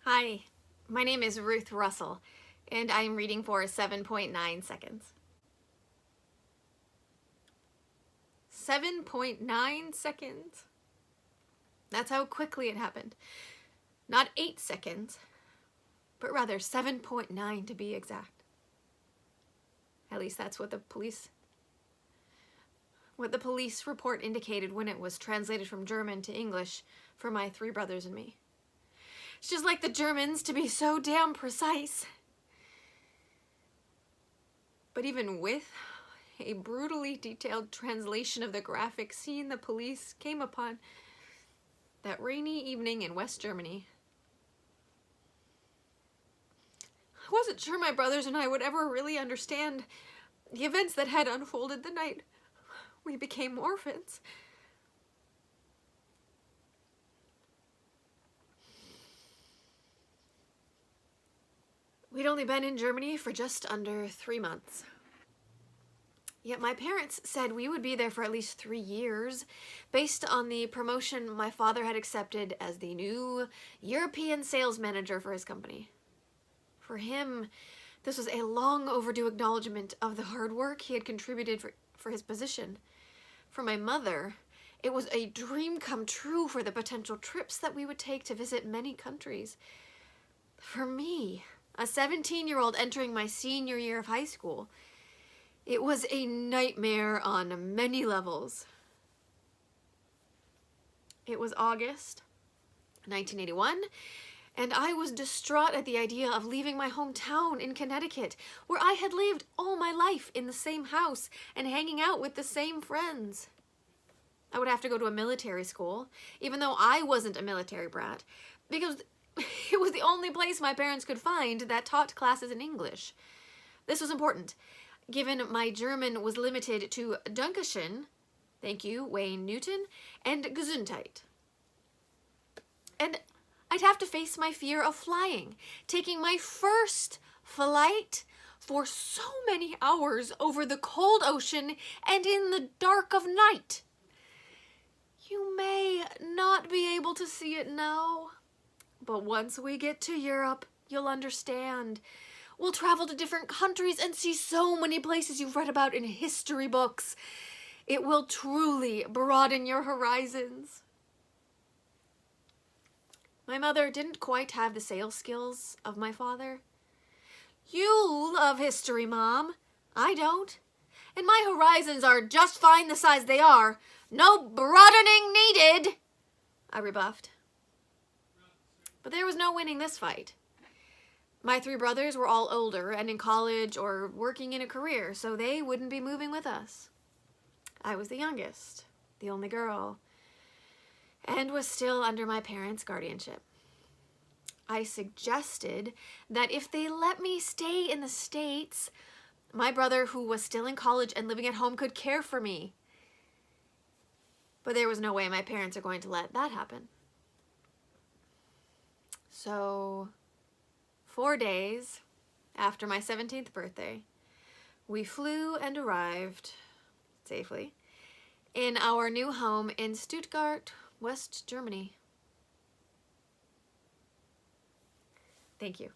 Hi, my name is Ruth Russell, and I'm reading for 7.9 seconds. 7.9 seconds? That's how quickly it happened. Not 8 seconds, but rather 7.9 to be exact. At least that's what the police report indicated when it was translated from German to English for my 3 brothers and me. It's just like the Germans to be so damn precise. But even with a brutally detailed translation of the graphic scene the police came upon that rainy evening in West Germany, I wasn't sure my brothers and I would ever really understand the events that had unfolded the night we became orphans. We'd only been in Germany for just under 3 months. Yet my parents said we would be there for at least 3 years, based on the promotion my father had accepted as the new European sales manager for his company. For him, this was a long overdue acknowledgement of the hard work he had contributed for his position. For my mother, it was a dream come true for the potential trips that we would take to visit many countries. For me, a 17-year-old entering my senior year of high school, it was a nightmare on many levels. It was August 1981, and I was distraught at the idea of leaving my hometown in Connecticut, where I had lived all my life in the same house and hanging out with the same friends. I would have to go to a military school, even though I wasn't a military brat, because it was the only place my parents could find that taught classes in English. This was important, given my German was limited to Dankeschön, thank you, Wayne Newton, and Gesundheit. And I'd have to face my fear of flying, taking my first flight for so many hours over the cold ocean and in the dark of night. You may not be able to see it now, but once we get to Europe, you'll understand. We'll travel to different countries and see so many places you've read about in history books. It will truly broaden your horizons. My mother didn't quite have the sales skills of my father. You love history, Mom. I don't. And my horizons are just fine the size they are. No broadening needed, I rebuffed. But there was no winning this fight. My 3 brothers were all older and in college or working in a career, so they wouldn't be moving with us. I was the youngest, the only girl, and was still under my parents' guardianship. I suggested that if they let me stay in the States, my brother, who was still in college and living at home, could care for me. But there was no way my parents are going to let that happen. So 4 days after my 17th birthday, we flew and arrived safely in our new home in Stuttgart, West Germany. Thank you.